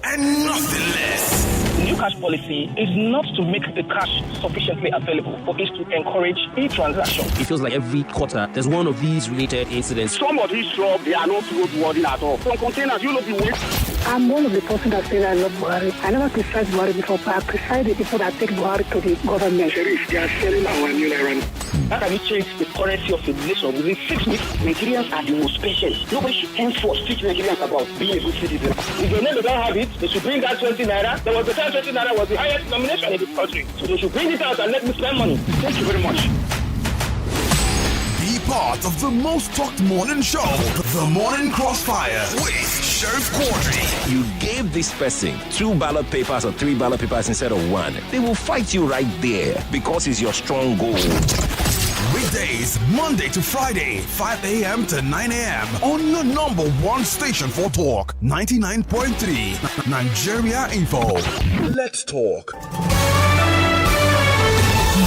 and nothing less. The new cash policy is not to make the cash sufficiently available, but is to encourage e-transaction. It feels like every quarter there's one of these related incidents. Some of these shops, they are not roadworthy at all. Some containers, you know, be wait. I'm one of the persons that say I love Buhari. I never criticized Buhari before, but I criticize the people that take Buhari to the government. Sheriff, they are selling our new Naira. How can you change the currency of a nation within 6 weeks? Nigerians are the most patient. Nobody should henceforth teach Nigerians about being a good citizen. If they know they don't have it, they should bring that 20 Naira. There was the time 20 Naira was the highest denomination in this country. So they should bring it out and let me spend money. Thank you very much. Be part of the most talked morning show, The Morning Crossfire with Sheriff Quadry. You gave this person 2 ballot papers or 3 ballot papers instead of 1. They will fight you right there because it's your strong goal. Weekdays, Monday to Friday, 5 a.m. to 9 a.m. on your number 1 station for talk, 99.3 Nigeria Info. Let's talk.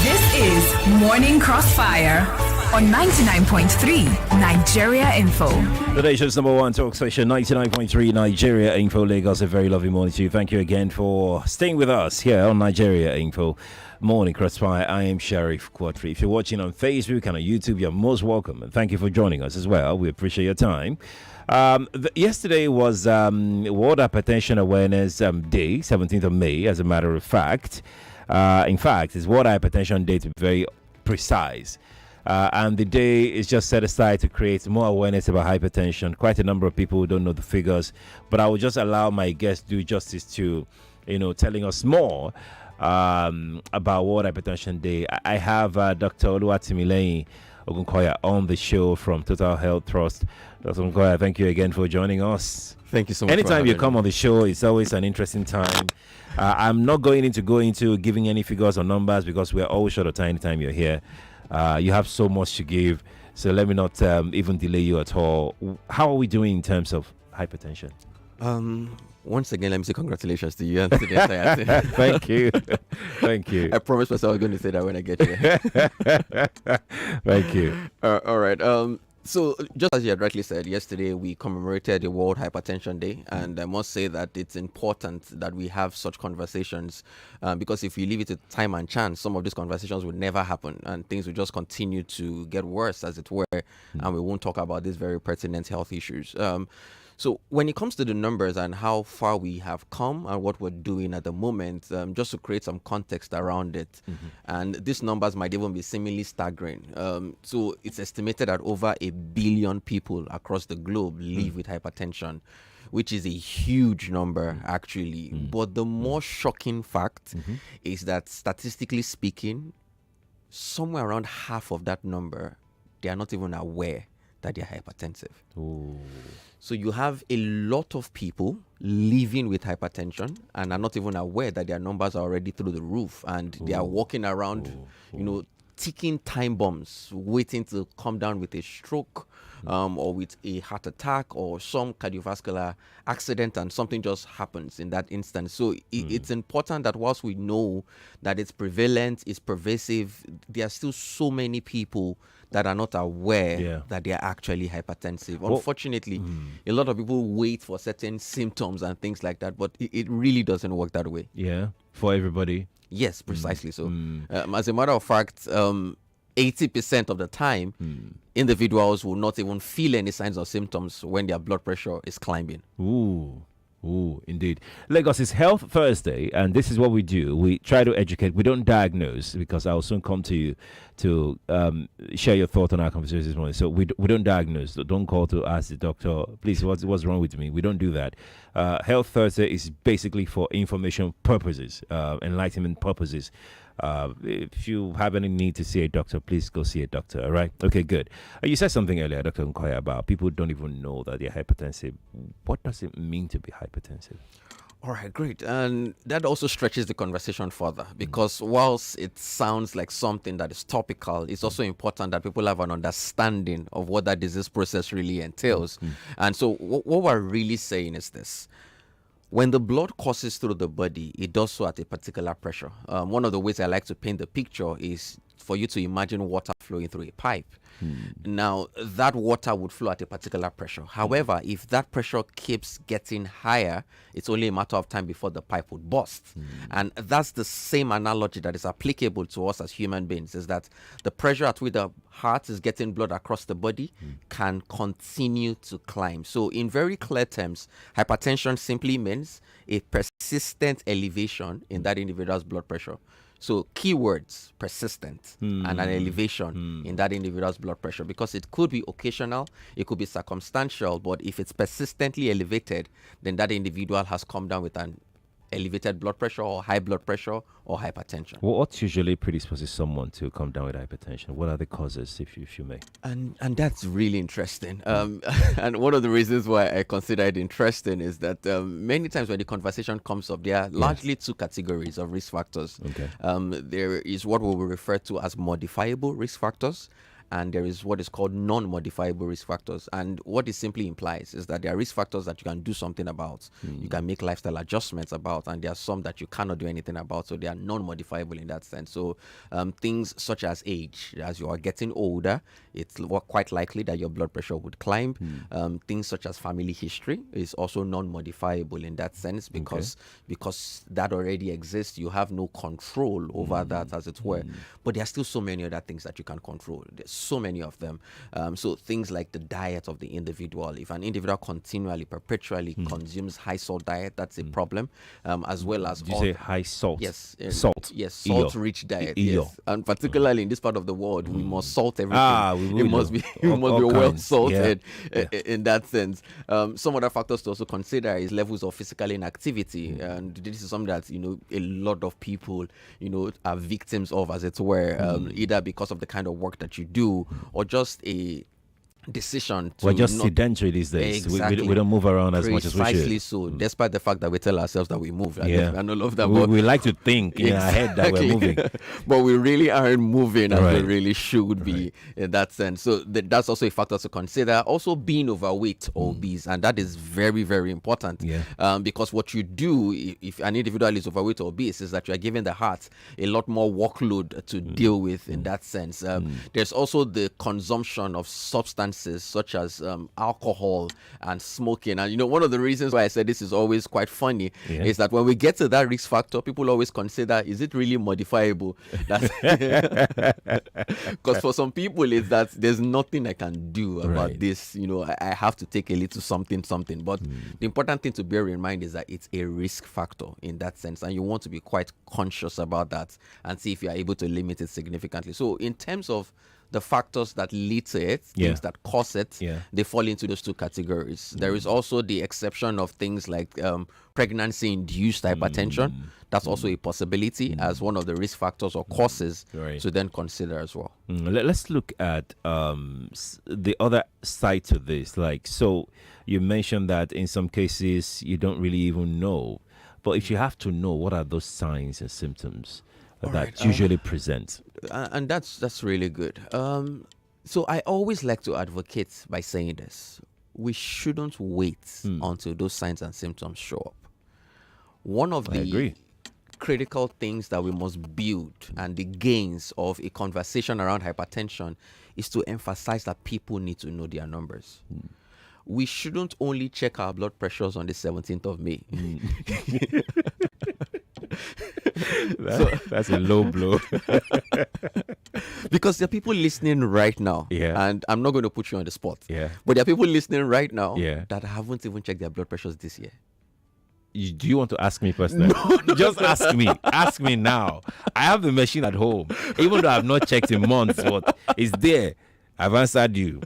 This is Morning Crossfire on 99.3 Nigeria Info. The nation's number 1 talk station, 99.3 Nigeria Info. Lagos, a very lovely morning to you. Thank you again for staying with us here on Nigeria Info. Morning Crossfire. I am Sheriff Quadry. If you're watching on Facebook and on YouTube, you're most welcome. And thank you for joining us as well. We appreciate your time. Yesterday was World Hypertension Awareness Day, 17th of May, as a matter of fact. In fact, it's World Hypertension Day, to be very precise. And the day is just set aside to create more awareness about hypertension. Quite a number of people who don't know the figures, but I will just allow my guests to do justice to, telling us more about World Hypertension Day. I have Dr. Timilehin Ogunkoya on the show from Total Health Trust. Dr. Ogunkoya, thank you again for joining us. Thank you so much. Anytime you come on the show, it's always an interesting time. I'm not going into giving any figures or numbers because we're always short of time anytime you're here. You have so much to give, so let me not even delay you at all. How are we doing in terms of hypertension? Once again, let me say congratulations to you and to the entire team. Thank you. Thank you. I promised myself I was going to say that when I get here. Thank you. All right. So, just as you had rightly said, yesterday we commemorated the World Hypertension Day, and I must say that it's important that we have such conversations because if you leave it to time and chance, some of these conversations will never happen, and things will just continue to get worse, as it were, and we won't talk about these very pertinent health issues. So when it comes to the numbers and how far we have come and what we're doing at the moment, just to create some context around it, and these numbers might even be seemingly staggering. So it's estimated that over 1 billion people across the globe live with hypertension, which is a huge number, actually. But the more shocking fact is that statistically speaking, somewhere around half of that number, they are not even aware that they're hypertensive. Ooh. So you have a lot of people living with hypertension and are not even aware that their numbers are already through the roof, and they are walking around, ticking time bombs, waiting to come down with a stroke or with a heart attack or some cardiovascular accident, and something just happens in that instance. So it's important that whilst we know that it's prevalent, it's pervasive, there are still so many people that are not aware that they are actually hypertensive. Unfortunately, a lot of people wait for certain symptoms and things like that, but it really doesn't work that way. Yeah, for everybody. Yes, precisely so. As a matter of fact, 80% of the time, individuals will not even feel any signs or symptoms when their blood pressure is climbing. Ooh, indeed. Lagos is Health Thursday, and this is what we do. We try to educate. We don't diagnose, because I'll soon come to you to share your thoughts on our conversation this morning. So we don't diagnose. Don't call to ask the doctor, please, what's wrong with me? We don't do that. Health Thursday is basically for information purposes, enlightenment purposes. If you have any need to see a doctor, please go see a doctor. All right? Okay, good. You said something earlier, Dr. Ogunkoya, about people who don't even know that they're hypertensive. What does it mean to be hypertensive? All right, great. And that also stretches the conversation further, because whilst it sounds like something that is topical, it's also important that people have an understanding of what that disease process really entails. And so what we're really saying is this. When the blood courses through the body, it does so at a particular pressure. One of the ways I like to paint the picture is for you to imagine water flowing through a pipe. Now, that water would flow at a particular pressure. However, if that pressure keeps getting higher, it's only a matter of time before the pipe would burst. And that's the same analogy that is applicable to us as human beings, is that the pressure at which the heart is getting blood across the body can continue to climb. So in very clear terms, hypertension simply means a persistent elevation in that individual's blood pressure. So keywords, persistent, and an elevation in that individual's blood pressure, because it could be occasional, it could be circumstantial, but if it's persistently elevated, then that individual has come down with an elevated blood pressure or high blood pressure or hypertension. Well, what usually predisposes someone to come down with hypertension? What are the causes, if you may? And that's really interesting. And one of the reasons why I consider it interesting is that many times when the conversation comes up, there are largely two categories of risk factors. Okay. There is what we will refer to as modifiable risk factors, and there is what is called non-modifiable risk factors. And what it simply implies is that there are risk factors that you can do something about, you can make lifestyle adjustments about, and there are some that you cannot do anything about, so they are non-modifiable in that sense. So things such as age, as you are getting older, it's quite likely that your blood pressure would climb. Things such as family history is also non-modifiable in that sense, because that already exists. You have no control over that, as it were. But there are still so many other things that you can control. There's so many of them. So things like the diet of the individual. If an individual continually, perpetually consumes high salt diet, that's a problem. As well as Did you say high salt? Yes, salt. Yes, salt-rich diet. Yes, and particularly in this part of the world, we must salt everything. It must be well salted in that sense. Some other factors to also consider is levels of physical inactivity, and this is something that a lot of people are victims of, as it were, either because of the kind of work that you do or just a decision to we're just sedentary these days. Exactly. We don't move around as much as we should. Precisely so, despite the fact that we tell ourselves that we move and all of that. We like to think in our head that we're moving. But we really aren't moving as we really should be in that sense. So that's also a factor to consider. Also being overweight or obese, and that is very, very important. Because what you do if an individual is overweight or obese is that you are giving the heart a lot more workload to deal with in that sense. There's also the consumption of substances such as alcohol and smoking. And one of the reasons why I said this is always quite funny is that when we get to that risk factor, people always consider, is it really modifiable? Because for some people it's that there's nothing I can do about this. I have to take a little something. But the important thing to bear in mind is that it's a risk factor in that sense, and you want to be quite conscious about that and see if you are able to limit it significantly. So in terms of the factors that lead to it, things that cause it, they fall into those two categories. There is also the exception of things like pregnancy-induced hypertension. That's also a possibility as one of the risk factors or causes to then consider as well. Let's look at the other side to this. So you mentioned that in some cases you don't really even know. But if you have to know, what are those signs and symptoms that usually present? And that's really good. So I always like to advocate by saying this. We shouldn't wait until those signs and symptoms show up. One of the critical things that we must build and the gains of a conversation around hypertension is to emphasize that people need to know their numbers. We shouldn't only check our blood pressures on the 17th of May. That's a low blow. Because there are people listening right now, and I'm not going to put you on the spot, but there are people listening right now that haven't even checked their blood pressures this year. Do you want to ask me personally? No, just ask me. Ask me now. I have the machine at home. Even though I've not checked in months, but it's there. I've answered you.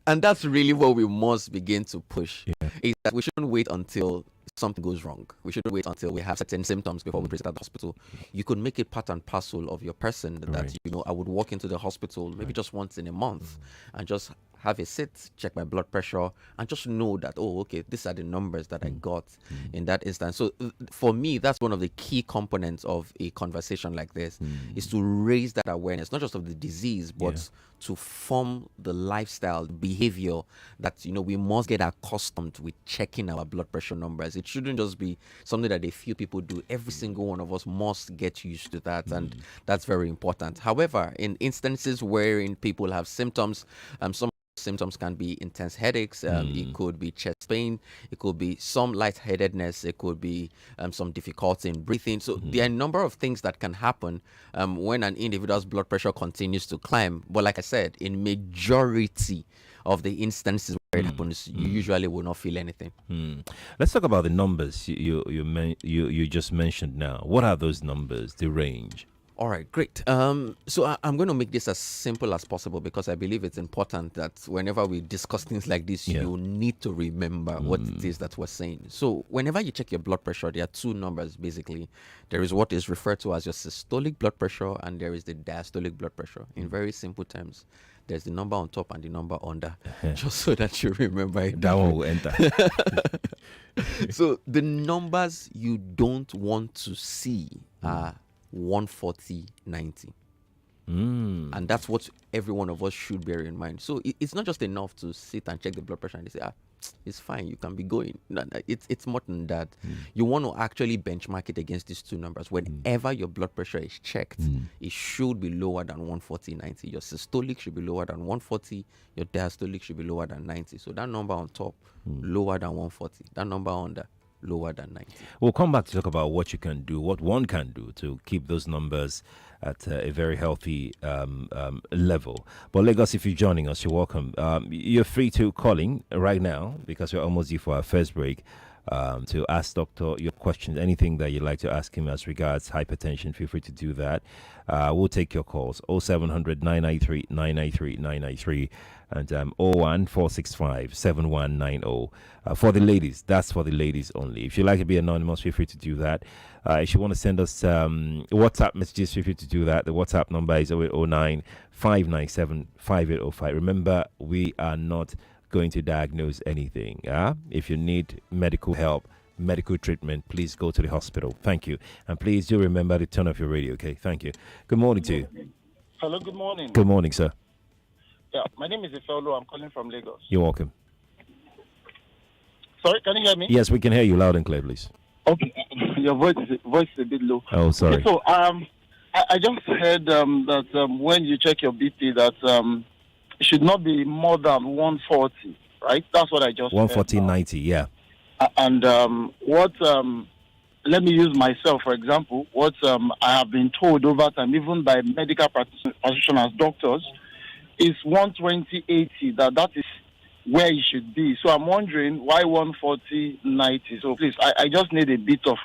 And that's really what we must begin to push, is that we shouldn't wait until something goes wrong. We shouldn't wait until we have certain symptoms before we present at the hospital. You could make it part and parcel of your person that, I would walk into the hospital maybe just once in a month and just have a sit, check my blood pressure, and just know that, oh, okay, these are the numbers that I got in that instance. So for me, that's one of the key components of a conversation like this, is to raise that awareness, not just of the disease, but to form the lifestyle behavior that we must get accustomed with checking our blood pressure numbers. It shouldn't just be something that a few people do. Every single one of us must get used to that, and that's very important. However, in instances wherein people have symptoms, some symptoms can be intense headaches, it could be chest pain, it could be some lightheadedness, it could be some difficulty in breathing. So there are a number of things that can happen when an individual's blood pressure continues to climb. But like I said, in majority of the instances where it happens, you usually will not feel anything. Let's talk about the numbers you just mentioned now. What are those numbers, the range? All right, great. So I'm going to make this as simple as possible, because I believe it's important that whenever we discuss things like this, you need to remember what it is that we're saying. So whenever you check your blood pressure, there are two numbers, basically. There is what is referred to as your systolic blood pressure, and there is the diastolic blood pressure. In very simple terms, there's the number on top and the number under, just so that you remember it. That one will enter. So the numbers you don't want to see are 140, 90. And that's what every one of us should bear in mind. So it's not just enough to sit and check the blood pressure and say, it's fine, you can be going. No, it's more than that. You want to actually benchmark it against these two numbers. Whenever your blood pressure is checked, it should be lower than 140, 90. Your systolic should be lower than 140. Your diastolic should be lower than 90. So that number on top, lower than 140. That number under, lower than 90. We'll come back to talk about what you can do, what one can do to keep those numbers at a very healthy level. But Lagos, if you're joining us, you're welcome. You're free to calling right now, because we're almost due for our first break, to ask Doctor your questions, anything that you'd like to ask him as regards hypertension. Feel free to do that. We'll take your calls, 0700 993 993 993 and 01465 7190. For the ladies, that's for the ladies only. If you'd like to be anonymous, feel free to do that. If you want to send us WhatsApp messages, feel free to do that. The WhatsApp number is 0809 597 5805. Remember, we are not going to diagnose anything. If you need medical help, medical treatment, please go to the hospital. Thank you. And please do remember to turn off your radio, okay? Thank you. Good morning to you. Hello, good morning. Good morning, sir. Yeah, my name is Ifeolu. I'm calling from Lagos. You're welcome. Sorry, can you hear me? Yes, we can hear you loud and clear, please. Okay, your voice is a bit low. Oh, sorry. Okay, so I just heard that when you check your BP, that it should not be more than 140, right? That's what I just 140, heard. 90, yeah. And let me use myself, for example. What I have been told over time, even by medical practitioners, doctors, is 120, 80, that is where it should be. So I'm wondering why 140, 90. So please, I just need a bit of,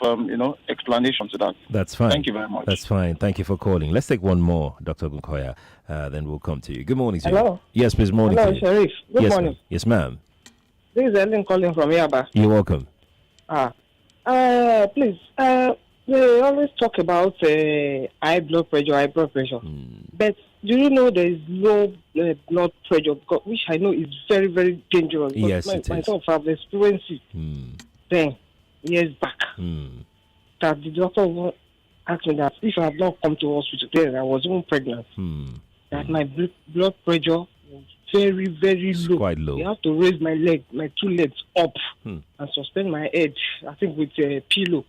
explanation to that. That's fine. Thank you very much. That's fine. Thank you for calling. Let's take one more, Dr. Ogunkoya. Then we'll come to you. Good morning to you. Hello. Yes, please. Morning Hello, to you. Sharif. Good morning. Yes, ma'am. This is Ellen calling from Yaba. You're welcome. Please, we always talk about high blood pressure. But do you know there is low blood pressure, which I know is very, very dangerous? Yes, it is. Myself, I've experienced it then, years back. That the doctor asked me that if I had not come to hospital then, I was even pregnant, that my blood pressure was very, very low. Quite low. You have to raise my two legs up and suspend my head, I think, with a pillow.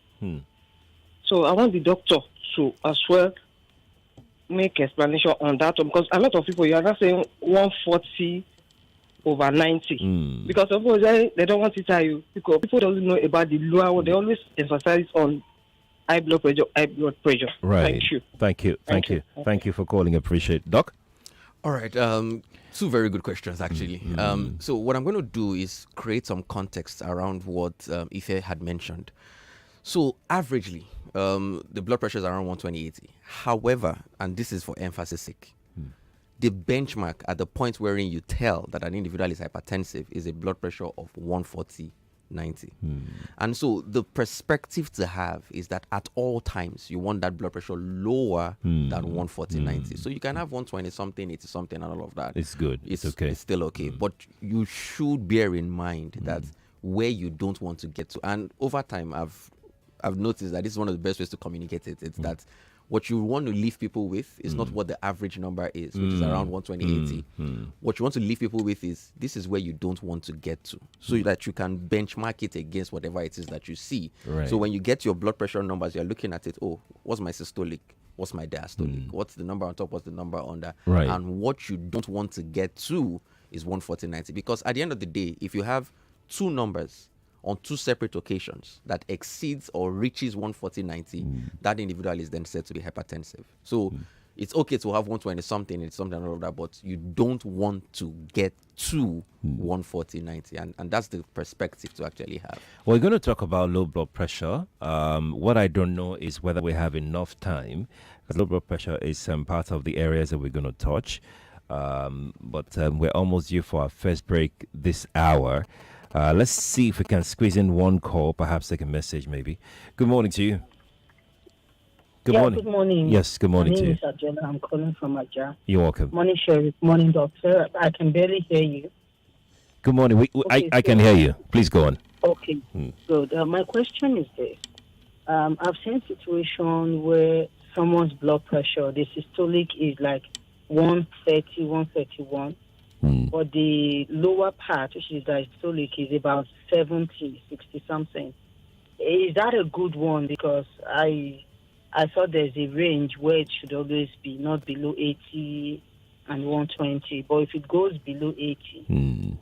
So I want the doctor to as well make explanation on that one, because a lot of people, you are not saying 140 over 90 because of course they don't want to tell you, because people don't know about the lower one. They always emphasize on high blood pressure. Right. Thank you. Thank you for calling. Appreciate it. Doc? All right. Two very good questions, actually. So what I'm going to do is create some context around what Ife had mentioned. So averagely, the blood pressure is around 120/80. However, and this is for emphasis sake, the benchmark at the point wherein you tell that an individual is hypertensive is a blood pressure of 140/90. 90. And so the perspective to have is that at all times you want that blood pressure lower than 140/90. So you can have 120 something, 80 something, and all of that. It's good. It's okay. It's still okay. But you should bear in mind that where you don't want to get to, and over time I've noticed that this is one of the best ways to communicate it. It's that what you want to leave people with is not what the average number is, which is around 120/80. What you want to leave people with is this is where you don't want to get to, so that you can benchmark it against whatever it is that you see. Right. So when you get your blood pressure numbers, you're looking at it, oh, what's my systolic? What's my diastolic? What's the number on top? What's the number under? Right. And what you don't want to get to is 140/90. Because at the end of the day, if you have two numbers on two separate occasions that exceeds or reaches 140/90, that individual is then said to be hypertensive. So it's okay to have 120 something, it's something and all of that, but you don't want to get to 140/90, and that's the perspective to actually have. We're going to talk about low blood pressure. What I don't know is whether we have enough time, because low blood pressure is part of the areas that we're going to touch. But we're almost due for our first break this hour. Let's see if we can squeeze in one call, perhaps take a message maybe. Good morning to you. Good morning. Good morning. Yes, good morning to you. My name is Ajela. I'm calling from Aja. You're welcome. Morning, Sheriff. Morning, Doctor. I can barely hear you. Good morning. I can hear you. Please go on. Okay, good. My question is this. I've seen a situation where someone's blood pressure, the systolic is like 130, 131. But the lower part, which is diastolic, is about 70, 60 something. Is that a good one? Because I thought there's a range where it should always be not below 80 and 120. But if it goes below 80,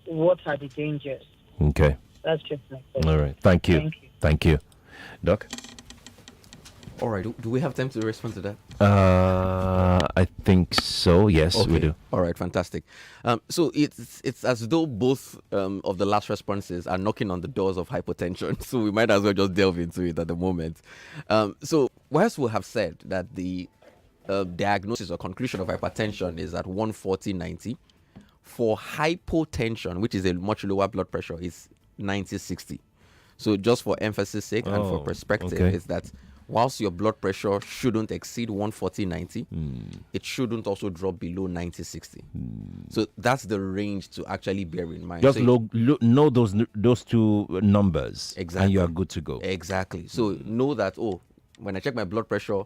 what are the dangers? Okay. That's just my question. All right. Thank you. Thank you. Doc? All right. Do we have time to respond to that? I think so. Yes, okay. we do. All right, fantastic. So it's as though both of the last responses are knocking on the doors of hypotension. So we might as well just delve into it at the moment. So whilst we have said that the diagnosis or conclusion of hypertension is at 140/90, for hypotension, which is a much lower blood pressure, is 90/60. So just for emphasis sake and for perspective, is that whilst your blood pressure shouldn't exceed 140/90, it shouldn't also drop below 90/60. So that's the range to actually bear in mind. Just so know those two numbers, exactly, and you are good to go. Exactly. So know that, when I check my blood pressure,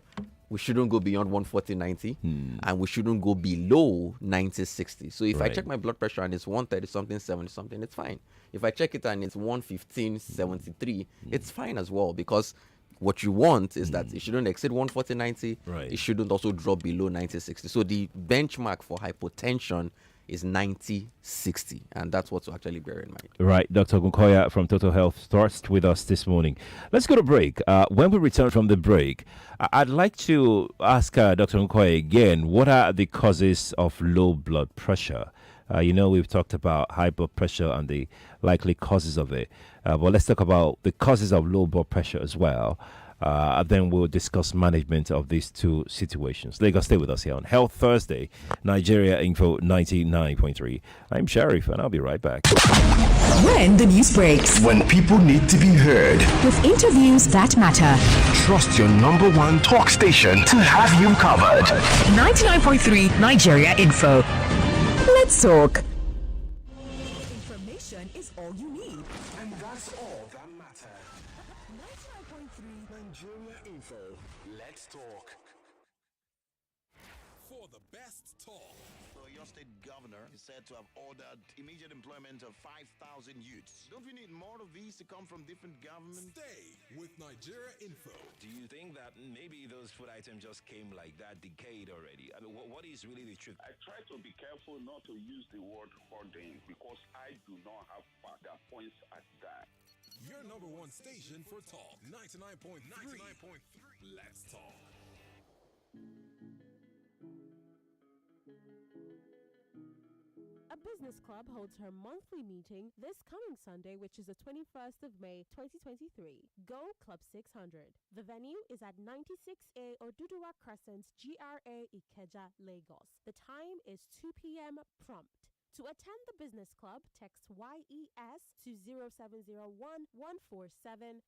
we shouldn't go beyond 140/90, and we shouldn't go below 90/60. So if I check my blood pressure and it's 130 something, 70 something, it's fine. If I check it and it's 115/73, it's fine as well, because what you want is that it shouldn't exceed 140/90. It shouldn't also drop below 90/60. So the benchmark for hypotension is 90/60, and that's what to actually bear in mind. Right, Dr. Ogunkoya from Total Health starts with us this morning. Let's go to break. When we return from the break, I'd like to ask Dr. Ogunkoya again, what are the causes of low blood pressure? We've talked about high blood pressure and the likely causes of it. But let's talk about the causes of low blood pressure as well. Then we'll discuss management of these two situations. Lagos, stay with us here on Health Thursday, Nigeria Info 99.3. I'm Sheriff, and I'll be right back. When the news breaks. When people need to be heard. With interviews that matter. Trust your number one talk station to have you covered. 99.3 Nigeria Info. Let's talk. Information is all you need. And that's all that matters. 99.3 Nigeria Info. Let's talk. For the best talk. So your state governor is said to have ordered immediate employment of 5,000 youths. Don't we need more of these to come from different governments? Stay with Nigeria Info. Do you think that maybe those food items just came like that, decayed already? I mean, what is really the truth? I try to be careful not to use the word hoarding because I do not have that points at that. Your number one station for talk. 99.3. Let's talk. A business club holds her monthly meeting this coming Sunday, which is the 21st of May, 2023. Go Club 600. The venue is at 96A Oduduwa Crescent, GRA Ikeja, Lagos. The time is 2 p.m. prompt. To attend the business club, text YES to 0701 147 2820.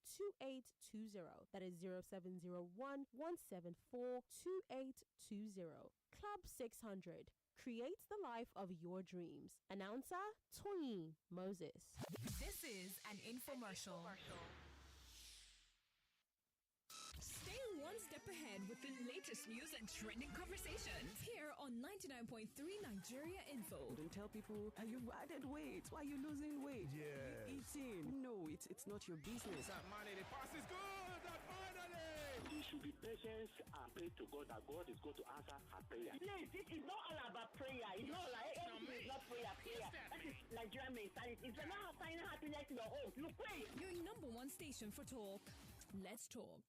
That is 0701 174 2820. Club 600. Create the life of your dreams. Announcer, Toyin Moses. This is an infomercial. Stay one step ahead with the latest news and trending conversations here on 99.3 Nigeria Info. Don't tell people you've added weight. Why are you losing weight? Yeah. Eating. No, it's not your business. That money, the pass is good. That finally. We should be patient and pray to God that God is going to answer our prayer. Please, this is not all about prayer. It's not like everything is not prayer. That is Nigerian mentality. It's not finding happiness in your home. You pray. Your number one station for talk. Let's talk.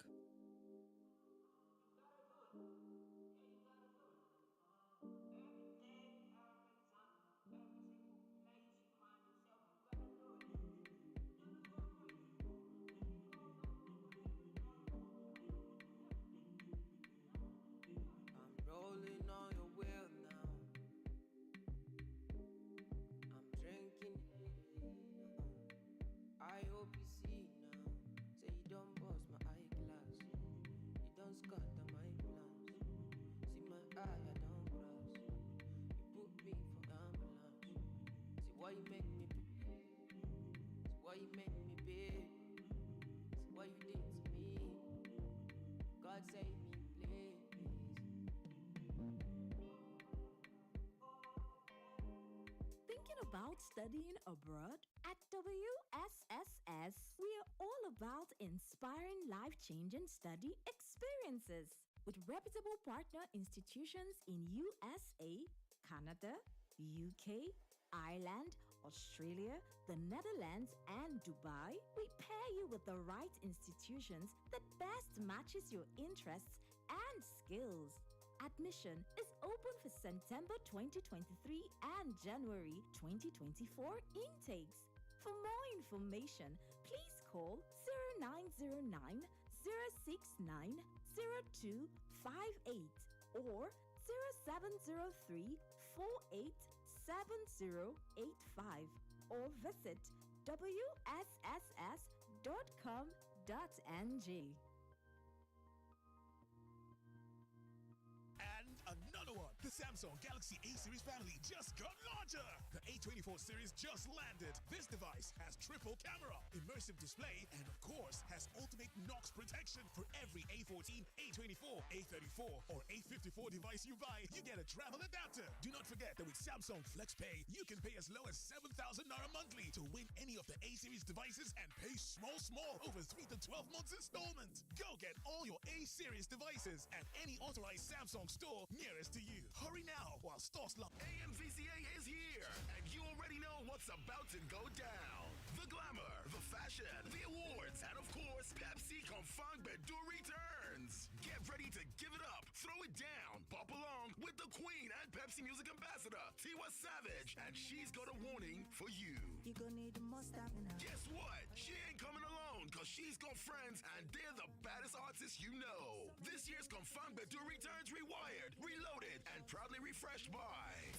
Rolling on your wheel now. I'm drinking. I hope you see now. Say you don't bust my eyeglass. You don't scatter my plans. See my eye, I don't cross. You put me for ambulance. See why you make me pay. See why you make me pay. See what you did to me. God save me, please. Thinking about studying abroad? At WSSS, we are all about inspiring life-changing study experiences with reputable partner institutions in USA, Canada, UK, Ireland, Australia, the Netherlands, and Dubai. We pair you with the right institutions that best matches your interests and skills. Admission is open for September 2023 and January 2024 intakes. For more information, please call 0909 069 0258 or 0703 487085 or visit wsss.com.ng. And another one. The Samsung Galaxy A series family just got larger. The A24 series just landed. This device has triple camera, immersive display, and of course has ultimate NOx protection. For every A14, A24, A34, or A54 device you buy, you get a travel adapter. Do not forget that with Samsung FlexPay, you can pay as low as 7,000 Naira monthly to win any of the A series devices and pay small over 3 to 12 months installment. Go get all your A series devices at any authorized Samsung store nearest to you. Hurry now while stocks last. AMVCA is here, and you already know what's about to go down. The glamour, the fashion, the awards, and of course, Pepsi Confang Bedu returns. Get ready to give it up, throw it down, pop along with the Queen and Pepsi Music Ambassador, Tiwa Savage, and she's got a warning for you. You gonna need the most stamina. Guess what? She ain't coming alone, cause she's got friends, and they're the baddest artists you know. This year's Confang Bedu returns rewired, reloaded, and proudly refreshed by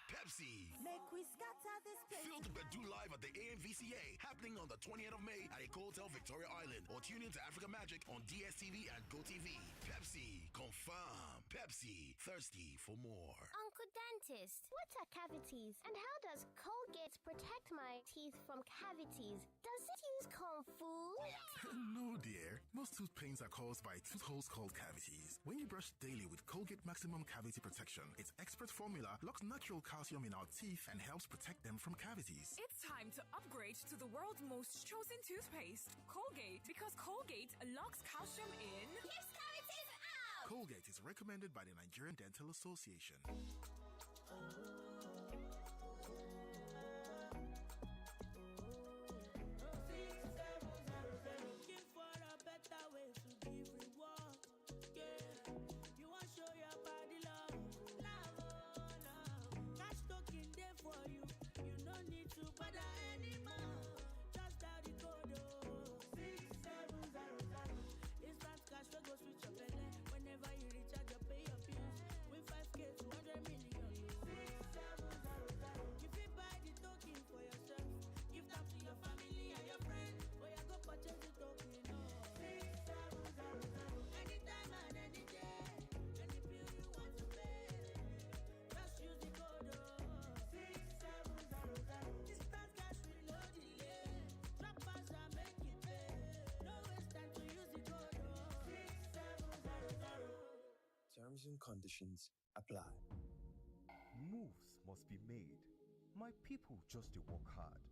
Pepsi. Make we scatter this place. Feel the Bedu live at the AMVCA, happening on the 20th of May at Eco Hotel Victoria Island, or tune in to Africa Magic on DSTV and GoTV. Pepsi, confirm. Pepsi, thirsty for more. Uncle Dentist, what are cavities? And how does Colgate protect my teeth from cavities? Does it use Kung Fu? No, dear. Most tooth pains are caused by tooth holes called cavities. When you brush daily with Colgate Maximum Cavity Protection, its expert formula locks natural calcium in our teeth and helps protect them from cavities. It's time to upgrade to the world's most chosen toothpaste, Colgate, because Colgate locks calcium in. Keeps cavities out! Colgate is recommended by the Nigerian Dental Association. Looking for a better way to give reward. Yeah, you want to show your body love. Cash token there for you. You don't need to bother anymore. Just dial the code 6700. Instant cash will go switch your belly. Whenever you recharge, you pay your bills. With 5K, 200 million. 6700. conditions apply. Moves must be made. My people just to work hard.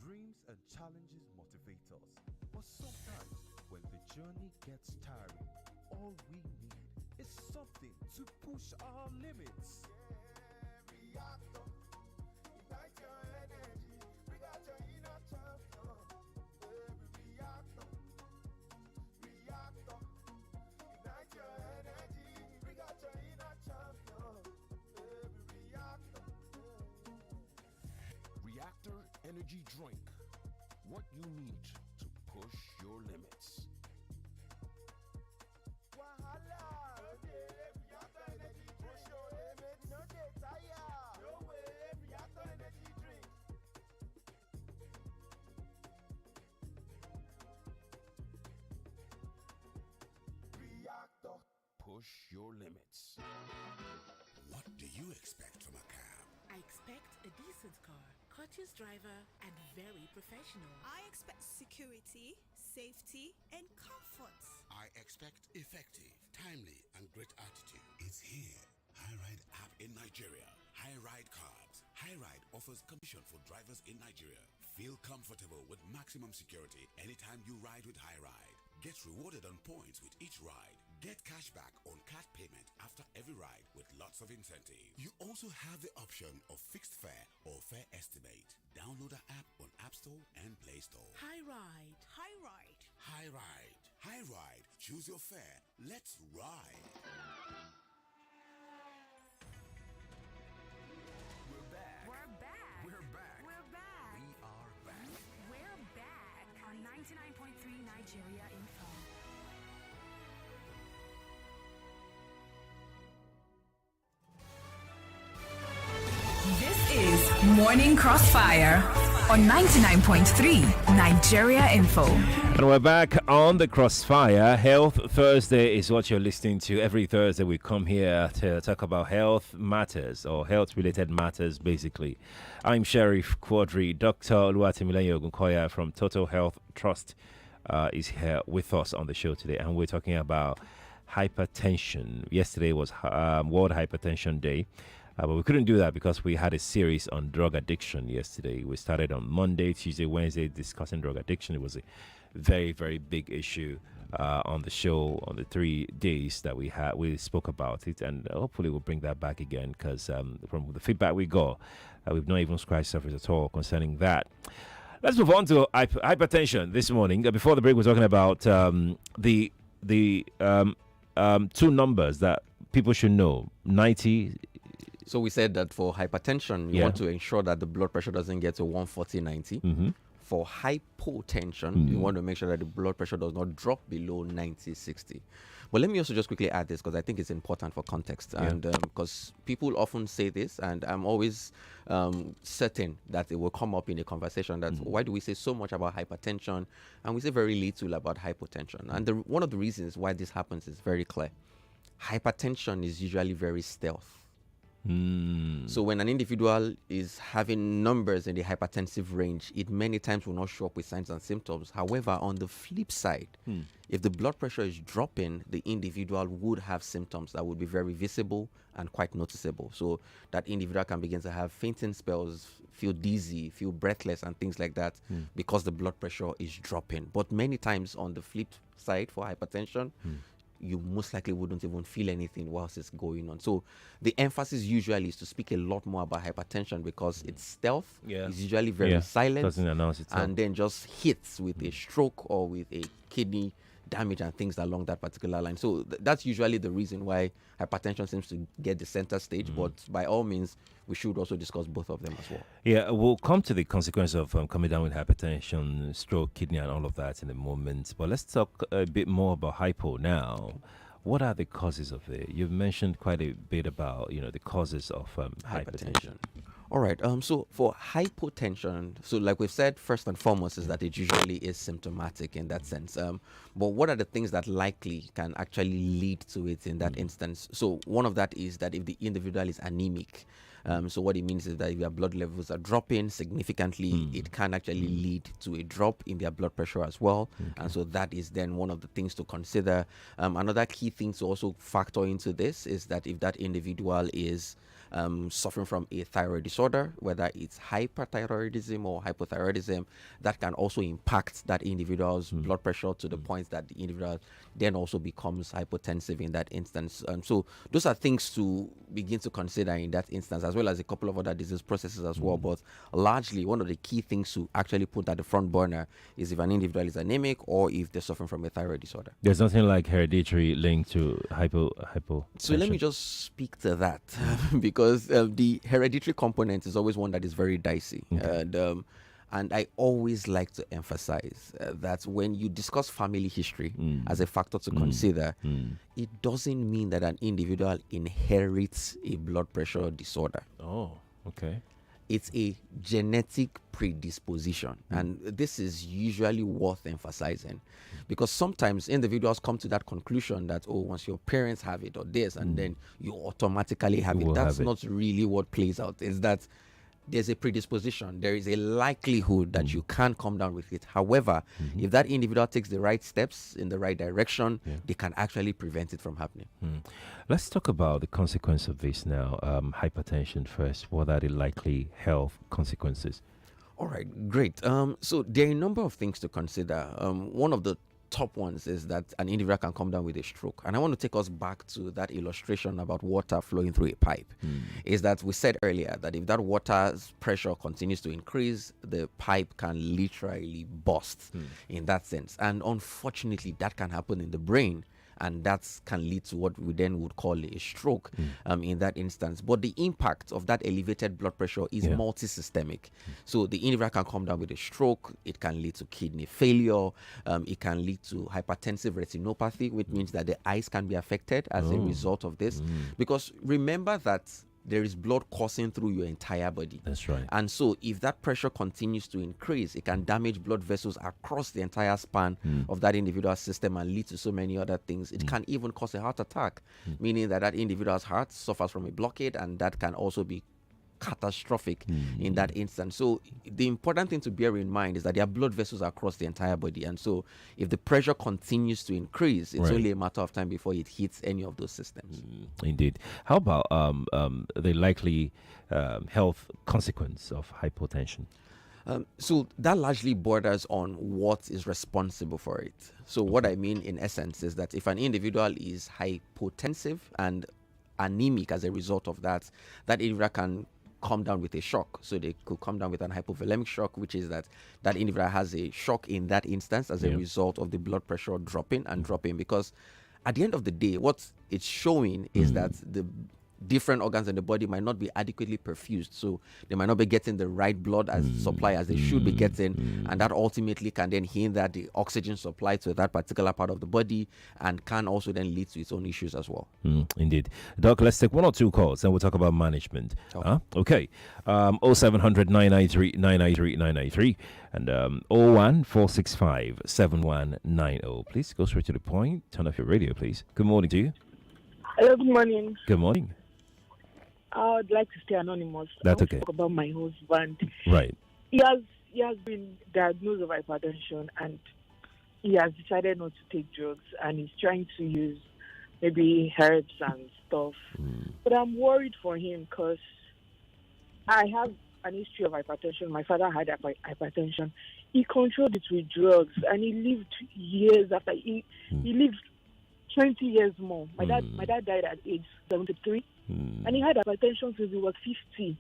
Dreams and challenges motivate us. But sometimes, when the journey gets tiring, all we need is something to push our limits. Reactor, ignite your energy. Bring out your inner champion. Reactor, reactor, ignite your energy. Bring out your inner champion. Reactor. Reactor Energy Drink. What you need to push your limits. Wahala, reactor energy push your limits. No dey tire. No way, reactor energy drink. Reactor. Push your limits. What do you expect from a cab? I expect a decent car, courteous driver, and very professional. I expect security, safety, and comfort. I expect effective, timely, and great attitude. It's here. Highride app in Nigeria. Highride Cars. Highride offers commission for drivers in Nigeria. Feel comfortable with maximum security anytime you ride with Highride. Get rewarded on points with each ride. Get cash back on card payment after every ride with lots of incentives. You also have the option of fixed fare or fare estimate. Download the app on App Store and Play Store. Highride. Highride. Highride. Highride. Choose your fare. Let's ride. We're back. We're back. We're back. We're back. We are back. We're back on 99.3 Nigeria Info. This is Morning Crossfire on 99.3 Nigeria Info. And we're back on the Crossfire. Health Thursday is what you're listening to. Every Thursday we come here to talk about health matters or health-related matters, basically. I'm Sheriff Quadry. Dr. Timilehin Ogunkoya from Total Health Trust is here with us on the show today, and we're talking about hypertension. Yesterday was World Hypertension Day. But we couldn't do that because we had a series on drug addiction yesterday. We started on Monday, Tuesday, Wednesday discussing drug addiction. It was a very, very big issue on the show on the 3 days that we had. We spoke about it, and hopefully we'll bring that back again because from the feedback we got, we've not even scratched surface at all concerning that. Let's move on to hypertension this morning. Before the break, we're talking about the two numbers that people should know: 90. So we said that for hypertension, you want to ensure that the blood pressure doesn't get to 140/90. Mm-hmm. For hypotension, you want to make sure that the blood pressure does not drop below 90/60. But let me also just quickly add this because I think it's important for context. And because people often say this, and I'm always certain that it will come up in a conversation that why do we say so much about hypertension and we say very little about hypotension? And one of the reasons why this happens is very clear. Hypertension is usually very stealth. So when an individual is having numbers in the hypertensive range, it many times will not show up with signs and symptoms. However, on the flip side, if the blood pressure is dropping, the individual would have symptoms that would be very visible and quite noticeable. So that individual can begin to have fainting spells, feel dizzy, feel breathless, and things like that because the blood pressure is dropping. But many times on the flip side for hypertension, you most likely wouldn't even feel anything whilst it's going on. So the emphasis usually is to speak a lot more about hypertension because it's stealth. It's usually very silent. Doesn't announce itself. And then just hits with a stroke or with a kidney damage and things along that particular line. So that's usually the reason why hypertension seems to get the center stage. But by all means, we should also discuss both of them as well. Yeah, we'll come to the consequence of coming down with hypertension, stroke, kidney, and all of that in a moment. But let's talk a bit more about hypo now. What are the causes of it? You've mentioned quite a bit about, the causes of hypertension. All right. So for hypotension, so like we've said, first and foremost is that it usually is symptomatic in that sense. But what are the things that likely can actually lead to it in that instance? So one of that is that if the individual is anemic, so what it means is that if their blood levels are dropping significantly, it can actually lead to a drop in their blood pressure as well. And so that is then one of the things to consider. Another key thing to also factor into this is that if that individual is suffering from a thyroid disorder, whether it's hyperthyroidism or hypothyroidism, that can also impact that individual's blood pressure to the point that the individual then also becomes hypotensive in that instance. So those are things to begin to consider in that instance, as well as a couple of other disease processes as well. But largely, one of the key things to actually put at the front burner is if an individual is anemic or if they're suffering from a thyroid disorder. There's nothing like hereditary linked to hypo. So let me just speak to that because the hereditary component is always one that is very dicey. And I always like to emphasize that when you discuss family history as a factor to consider, it doesn't mean that an individual inherits a blood pressure disorder. Oh, okay. It's a genetic predisposition. And this is usually worth emphasizing because sometimes individuals come to that conclusion that, oh, once your parents have it or this, and then you automatically have it. That's not really what plays out. Is that there's a predisposition. There is a likelihood that you can come down with it. However, if that individual takes the right steps in the right direction, they can actually prevent it from happening. Let's talk about the consequence of this now. Hypertension first. What are the likely health consequences? All right, great. So there are a number of things to consider. One of the top ones is that an individual can come down with a stroke. And I want to take us back to that illustration about water flowing through a pipe. Is that we said earlier that if that water's pressure continues to increase, the pipe can literally burst in that sense. And unfortunately, that can happen in the brain. And that can lead to what we then would call a stroke in that instance. But the impact of that elevated blood pressure is multi-systemic. So the individual can come down with a stroke. It can lead to kidney failure. It can lead to hypertensive retinopathy, which means that the eyes can be affected as a result of this. Because remember that there is blood coursing through your entire body. That's right. And so if that pressure continues to increase, it can damage blood vessels across the entire span of that individual's system and lead to so many other things. It can even cause a heart attack, meaning that that individual's heart suffers from a blockade, and that can also be catastrophic in that instance. So the important thing to bear in mind is that there are blood vessels across the entire body, and so if the pressure continues to increase, it's only a matter of time before it hits any of those systems. Indeed. How about the likely health consequence of hypotension? So that largely borders on what is responsible for it. So what I mean in essence is that if an individual is hypotensive and anemic as a result of that, that individual can come down with a shock. So they could come down with an hypovolemic shock, which is that individual has a shock in that instance as a result of the blood pressure dropping and dropping. Because at the end of the day, what it's showing is that the different organs in the body might not be adequately perfused, so they might not be getting the right blood as supply as they should be getting, and that ultimately can then hinder the oxygen supply to that particular part of the body and can also then lead to its own issues as well. Indeed. Doc, let's take one or two calls and we'll talk about management. Okay. 0700 993 993 993 and 01 465 7190. Please go straight to the point. Turn off your radio, please. Good morning to you. Hello, good morning. Good morning. I would like to stay anonymous. That's I want okay. to talk about my husband. Right. He has been diagnosed with hypertension, and he has decided not to take drugs, and he's trying to use maybe herbs and stuff. But I'm worried for him because I have an history of hypertension. My father had hypertension. He controlled it with drugs, and he lived years after he lived 20 years more. My dad died at age 73, and he had hypertension since he was 50.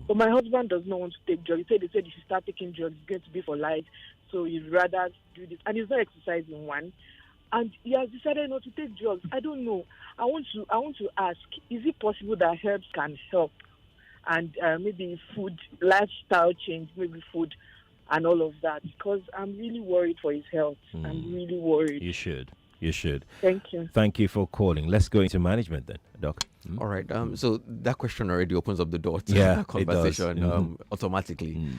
But my husband does not want to take drugs. He said if you start taking drugs, it's going to be for life. So he'd rather do this, and he's not exercising one. And he has decided not to take drugs. I don't know. I want to ask: is it possible that herbs can help, and maybe food, lifestyle change, maybe food, and all of that? Because I'm really worried for his health. I'm really worried. You should. You should. Thank you. Thank you for calling. Let's go into management then, Doc. All right. So that question already opens up the door to Yeah, that conversation it does. automatically.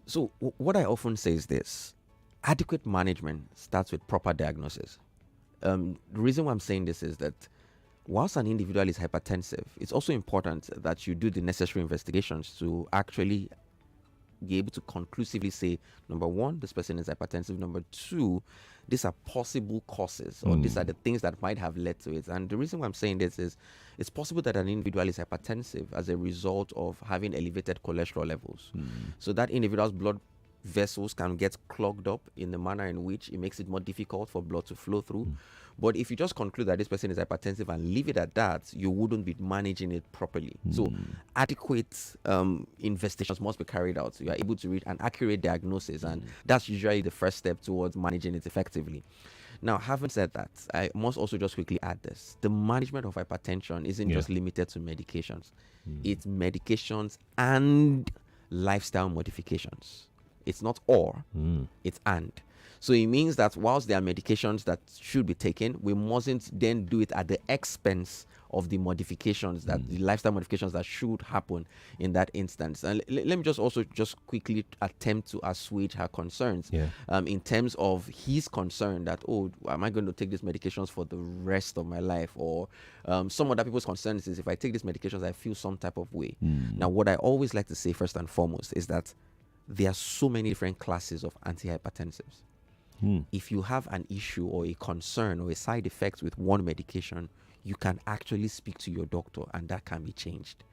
So what I often say is this: adequate management starts with proper diagnosis. The reason why I'm saying this is that whilst an individual is hypertensive, it's also important that you do the necessary investigations to actually be able to conclusively say, number one, this person is hypertensive. Number two, these are possible causes, or these are the things that might have led to it. And the reason why I'm saying this is it's possible that an individual is hypertensive as a result of having elevated cholesterol levels. So that individual's blood vessels can get clogged up in the manner in which it makes it more difficult for blood to flow through. But if you just conclude that this person is hypertensive and leave it at that, you wouldn't be managing it properly. So adequate investigations must be carried out. So you are able to reach an accurate diagnosis, and that's usually the first step towards managing it effectively. Now, having said that, I must also just quickly add this. The management of hypertension isn't just limited to medications. It's medications and lifestyle modifications. It's not or, it's and. So it means that whilst there are medications that should be taken, we mustn't then do it at the expense of the modifications, that the lifestyle modifications that should happen in that instance. And let me just also just quickly attempt to assuage her concerns in terms of his concern that, oh, am I going to take these medications for the rest of my life? Or some other people's concerns is, if I take these medications, I feel some type of way. Now, what I always like to say first and foremost is that there are so many different classes of antihypertensives. If you have an issue or a concern or a side effect with one medication, you can actually speak to your doctor and that can be changed.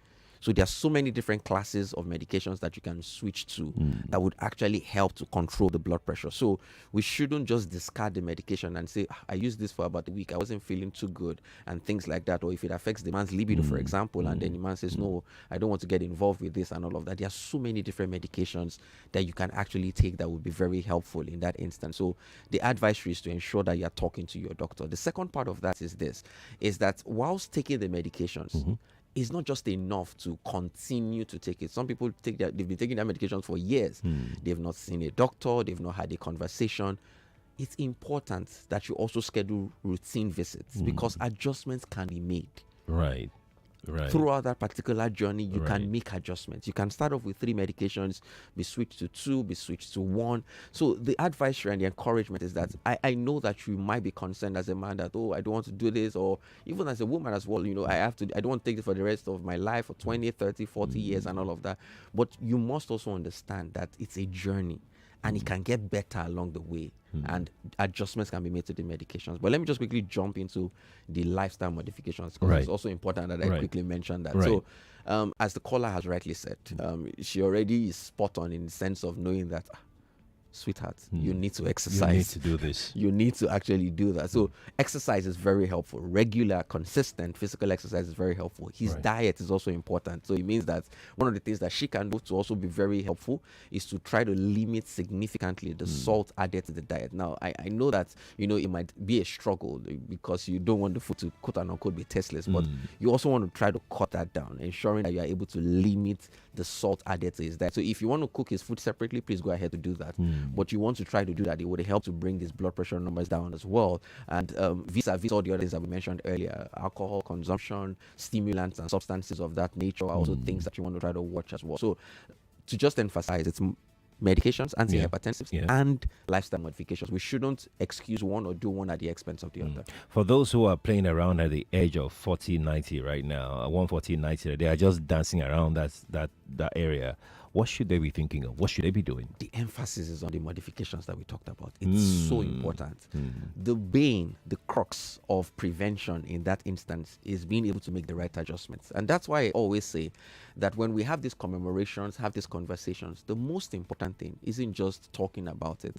So there are so many different classes of medications that you can switch to that would actually help to control the blood pressure. So we shouldn't just discard the medication and say, I used this for about a week, I wasn't feeling too good, and things like that. Or if it affects the man's libido, for example, and then the man says, no, I don't want to get involved with this and all of that. There are so many different medications that you can actually take that would be very helpful in that instance. So the advisory is to ensure that you are talking to your doctor. The second part of that is this, is that whilst taking the medications, it's not just enough to continue to take it. Some people they've been taking their medications for years. They've not seen a doctor, they've not had a conversation. It's important that you also schedule routine visits because adjustments can be made. Right. Throughout that particular journey, you can make adjustments. You can start off with 3 medications, be switched to 2, be switched to 1. So the advisory and the encouragement is that I know that you might be concerned as a man that, oh, I don't want to do this, or even as a woman as well, I don't want to take this for the rest of my life, for 20, 30, 40 years and all of that. But you must also understand that it's a journey and it can get better along the way. And adjustments can be made to the medications. But let me just quickly jump into the lifestyle modifications, because it's also important that I quickly mention that. So as the caller has rightly said, she already is spot on in the sense of knowing that, sweetheart, you need to exercise. You need to do this. You need to actually do that. So exercise is very helpful. Regular, consistent physical exercise is very helpful. His diet is also important. So it means that one of the things that she can do to also be very helpful is to try to limit significantly the salt added to the diet. Now, I know that, it might be a struggle because you don't want the food to, quote unquote, be tasteless, but you also want to try to cut that down, ensuring that you are able to limit the salt added to his diet. So if you want to cook his food separately, please go ahead to do that. But you want to try to do that, it would help to bring these blood pressure numbers down as well. And vis-a-vis all the other things that we mentioned earlier, alcohol consumption, stimulants and substances of that nature are also things that you want to try to watch as well. So to just emphasize, it's medications, antihypertensives, and lifestyle modifications. We shouldn't excuse one or do one at the expense of the other. For those who are playing around at the age of 40, 90 right now, 140, 90, they are just dancing around that area. What should they be thinking of? What should they be doing? The emphasis is on the modifications that we talked about. It's so important. The bane, the crux of prevention in that instance is being able to make the right adjustments. And that's why I always say that when we have these commemorations, have these conversations, the most important thing isn't just talking about it,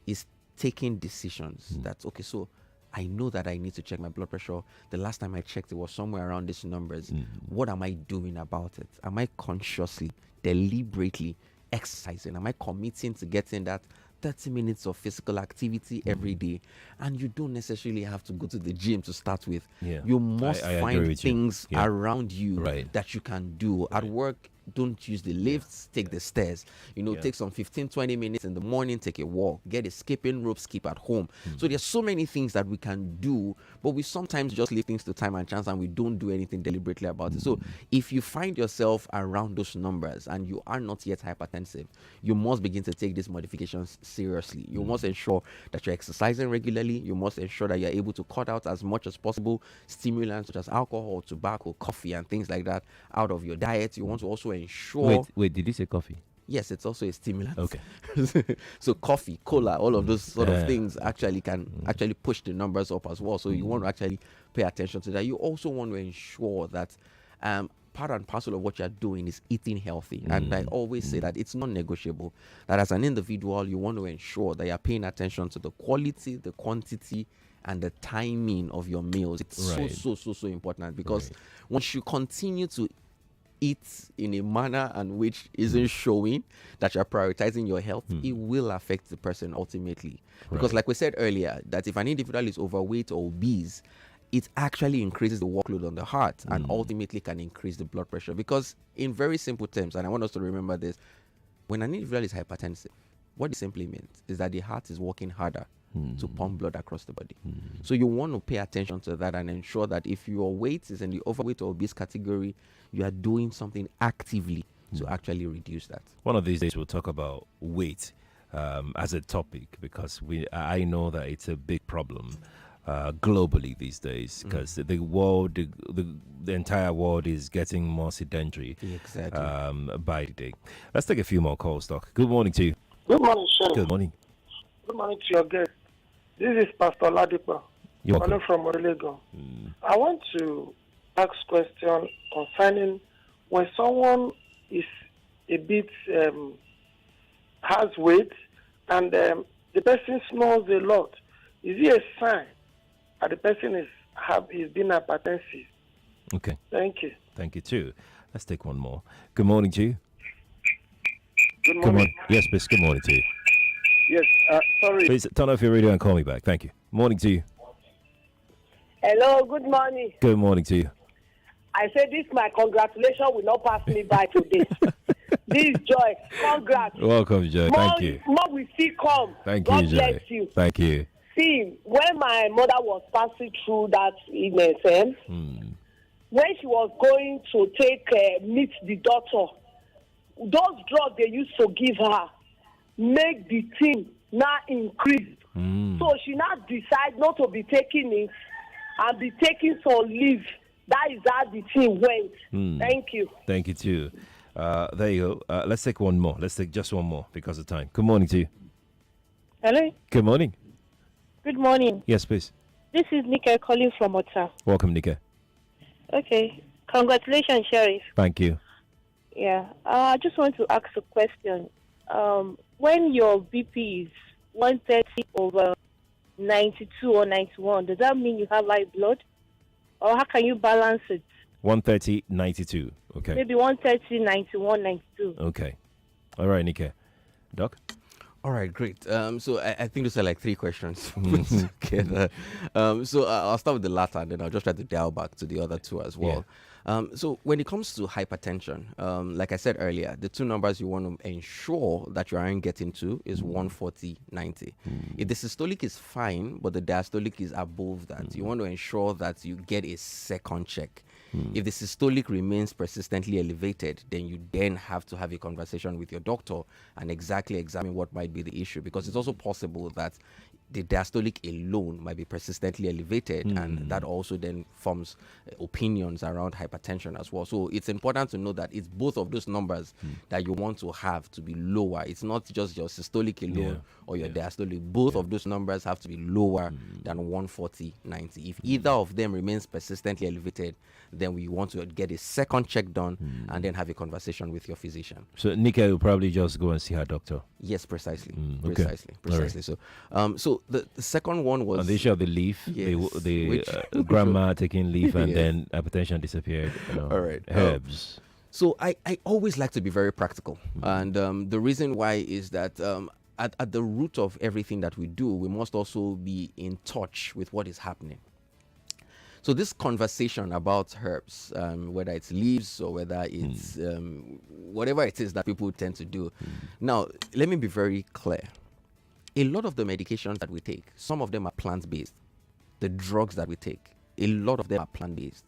is taking decisions. That's okay, so I know that I need to check my blood pressure. The last time I checked, it was somewhere around these numbers. What am I doing about it? Am I consciously, deliberately exercising? Am I committing to getting that 30 minutes of physical activity every day? And you don't necessarily have to go to the gym to start with. You must find things around you that you can do. At work, don't use the lifts, take the stairs. Take some 15-20 minutes in the morning, take a walk, get a skipping rope, skip at home. So there's so many things that we can do, but we sometimes just leave things to time and chance, and we don't do anything deliberately about it. So if you find yourself around those numbers and you are not yet hypertensive, you must begin to take these modifications seriously. You must ensure that you're exercising regularly. You must ensure that you're able to cut out as much as possible stimulants such as alcohol, tobacco, coffee, and things like that out of your diet. You want to also ensure. Wait, did you say coffee? Yes, it's also a stimulant. Okay. So coffee, cola, all of those sort of things actually can actually push the numbers up as well. So you want to actually pay attention to that. You also want to ensure that part and parcel of what you're doing is eating healthy. And I always say that it's non-negotiable. That as an individual, you want to ensure that you're paying attention to the quality, the quantity, and the timing of your meals. It's so important, because once you continue to eat in a manner and which isn't showing that you're prioritizing your health, it will affect the person ultimately. Because like we said earlier, that if an individual is overweight or obese, it actually increases the workload on the heart and ultimately can increase the blood pressure. Because in very simple terms, and I want us to remember this, when an individual is hypertensive, what it simply means is that the heart is working harder to pump blood across the body. So you want to pay attention to that and ensure that if your weight is in the overweight or obese category, you are doing something actively to actually reduce that. One of these days we'll talk about weight as a topic, because I know that it's a big problem globally these days, because the world, the entire world is getting more sedentary by the day. Let's take a few more calls, Doc. Good morning to you. Good morning, sir. Good morning. Good morning to your guest. This is Pastor Ladipa, calling from Oregon. I want to ask question concerning when someone is a bit has weight and the person snores a lot. Is it a sign that the person is being hypertensive? Okay. Thank you. Thank you too. Let's take one more. Good morning to you. Good morning. Yes, please. Good morning to you. Yes, sorry. Please turn off your radio and call me back. Thank you. Morning to you. Hello, good morning. Good morning to you. I said this, my congratulations will not pass me by today. This Joy, congrats. Welcome, Joy. Thank you. More will still come. Thank God you, Joy. bless you. Thank you. See, when my mother was passing through that illness, when she was going to meet the doctor, those drugs they used to give her make the thing now increase. So she now decide not to be taking it and be taking some leave. That is how the thing went. Thank you. Thank you too. There you go. Let's take one more. Let's take just one more because of time. Good morning to you. Hello. Good morning. Good morning. Yes, please. This is Nika calling from Ota. Welcome, Nika. Okay. Congratulations, Sheriff. Thank you. Yeah. I just want to ask a question. When your BP is 130 over 92 or 91, does that mean you have high blood? Or how can you balance it? 130, 92. Okay. Maybe 130, 91, 92. Okay. All right, Nika. Doc? All right, great. So I think those are like three questions put together. So I'll start with the latter, and then I'll just try to dial back to the other two as well. So when it comes to hypertension, like I said earlier, the two numbers you want to ensure that you aren't getting to is 140, 90. If the systolic is fine, but the diastolic is above that, you want to ensure that you get a second check. If the systolic remains persistently elevated, then you then have to have a conversation with your doctor and exactly examine what might be the issue, because it's also possible that the diastolic alone might be persistently elevated, and that also then forms opinions around hypertension as well. So it's important to know that it's both of those numbers that you want to have to be lower. It's not just your systolic alone or your diastolic. Both of those numbers have to be lower than 140, 90. If either of them remains persistently elevated, then we want to get a second check done and then have a conversation with your physician. So Nika will probably just go and see her doctor. Yes, precisely. Okay. Precisely. Right. So the second one was on the issue of the leaf, the grandma taking leaf and then hypertension disappeared. All right. Herbs. So I always like to be very practical, and the reason why is that at the root of everything that we do, we must also be in touch with what is happening. So this conversation about herbs, whether it's leaves or whether it's whatever it is that people tend to do. Now, let me be very clear. A lot of the medications that we take, some of them are plant-based. The drugs that we take, a lot of them are plant-based.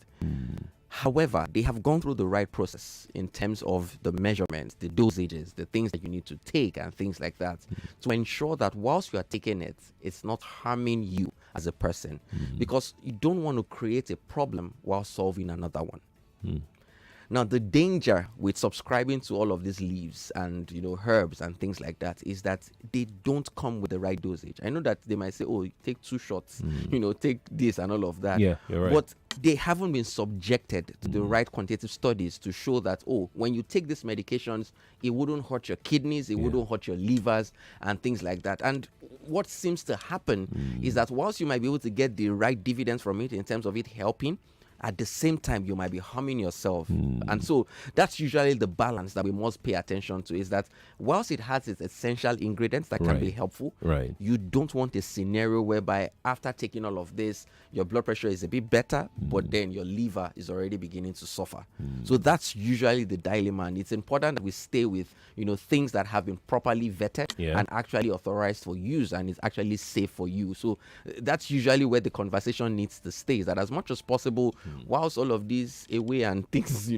However, they have gone through the right process in terms of the measurements, the dosages, the things that you need to take and things like that to ensure that whilst you are taking it, it's not harming you as a person, because you don't want to create a problem while solving another one. Now, the danger with subscribing to all of these leaves and, herbs and things like that is that they don't come with the right dosage. I know that they might say, oh, take 2 shots, take this and all of that. Yeah, you're right. But they haven't been subjected to the right quantitative studies to show that, when you take these medications, it wouldn't hurt your kidneys, it wouldn't hurt your livers and things like that. And what seems to happen is that whilst you might be able to get the right dividends from it in terms of it helping, at the same time you might be harming yourself. And so that's usually the balance that we must pay attention to, is that whilst it has its essential ingredients that can be helpful, you don't want a scenario whereby after taking all of this, your blood pressure is a bit better, but then your liver is already beginning to suffer. So that's usually the dilemma, and it's important that we stay with things that have been properly vetted and actually authorized for use, and is actually safe for you. So that's usually where the conversation needs to stay, is that as much as possible, whilst all of these away and things,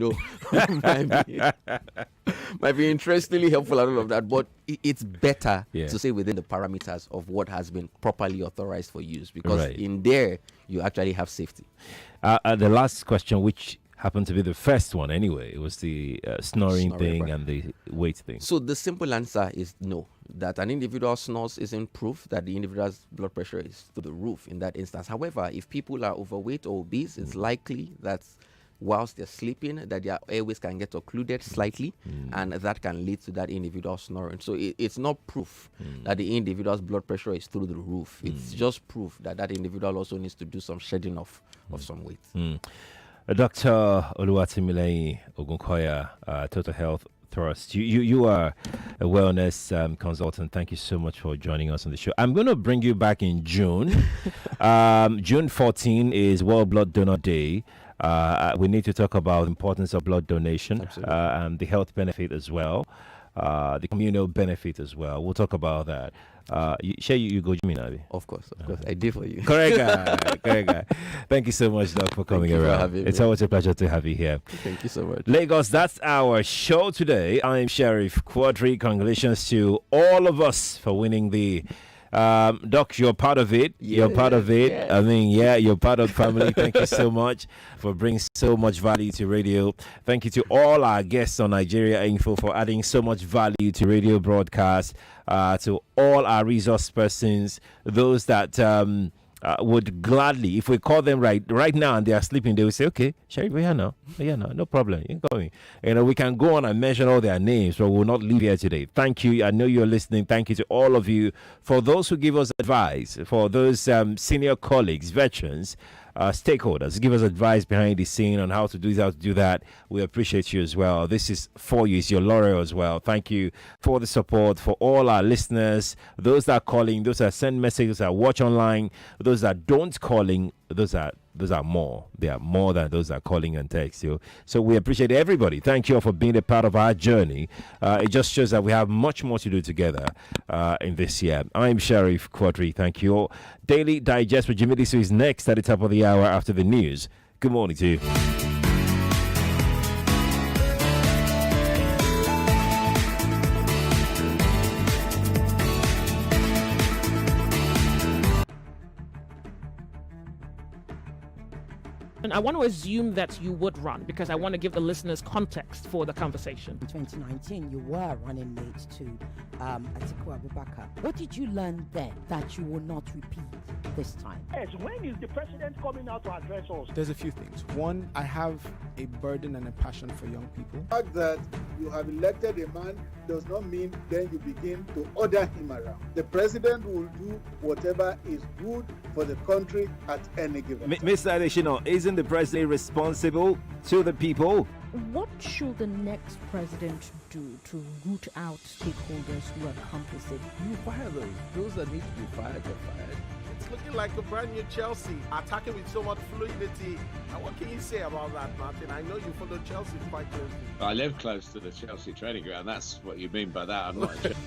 might be interestingly helpful and all of that, but it's better to stay within the parameters of what has been properly authorized for use, because in there you actually have safety. The last question, which happened to be the first one anyway, it was the snoring thing and the weight thing. So the simple answer is no. That an individual snores isn't proof that the individual's blood pressure is through the roof in that instance. However, if people are overweight or obese, it's likely that whilst they're sleeping, that their airways can get occluded slightly, and that can lead to that individual snoring. So it's not proof that the individual's blood pressure is through the roof. It's just proof that that individual also needs to do some shedding of some weight. Dr. Timilehin Ogunkoya, Total Health Trust. You are a wellness consultant. Thank you so much for joining us on the show. I'm going to bring you back in June. June 14 is World Blood Donor Day. We need to talk about the importance of blood donation and the health benefit as well, the communal benefit as well. We'll talk about that. You go, Jimmy Nabi. Of course. I did for you. Correct guy. Thank you so much, Doc, for coming around. It's always a pleasure to have you here. Thank you so much. Lagos, that's our show today. I'm Sheriff Quadry. Congratulations to all of us for winning the Doc, you're part of it. You're part of it. Yeah. I mean, you're part of the family. Thank you so much for bringing so much value to radio. Thank you to all our guests on Nigeria Info for adding so much value to radio broadcast. To all our resource persons, those that would gladly, if we call them right now and they are sleeping, they will say, okay, Sheriff, we're here now, no problem, you're going. We can go on and mention all their names, but we'll not leave here today. Thank you. I know you're listening. Thank you to all of you. For those who give us advice, for those senior colleagues, veterans, stakeholders, give us advice behind the scene on how to do that. We appreciate you as well. This is for you. It's your laurel as well. Thank you for the support, for all our listeners, those that are calling, those that send messages, that watch online, those that don't calling, those are more. They are more than those that are calling and text you. So we appreciate everybody. Thank you all for being a part of our journey. It just shows that we have much more to do together in this year. I'm Sheriff Quadry. Thank you all. Daily Digest with Jimmy Disu is next at the top of the hour after the news. Good morning to you. And I want to assume that you would run because I want to give the listeners context for the conversation. In 2019, you were running mate to Atiku Abubakar. What did you learn then that you will not repeat this time? Yes, when is the president coming out to address us? There's a few things. One, I have a burden and a passion for young people. The fact that you have elected a man does not mean then you begin to order him around. The president will do whatever is good for the country at any given time. Mr. Adeshino, isn't the president responsible to the people? What should the next president do to root out stakeholders who are complicit? You fire those. Those that need to be fired are fired. It's looking like a brand new Chelsea, attacking with so much fluidity. And what can you say about that, Martin? I know you follow Chelsea quite closely. I live close to the Chelsea training ground. That's what you mean by that. I'm not a Chelsea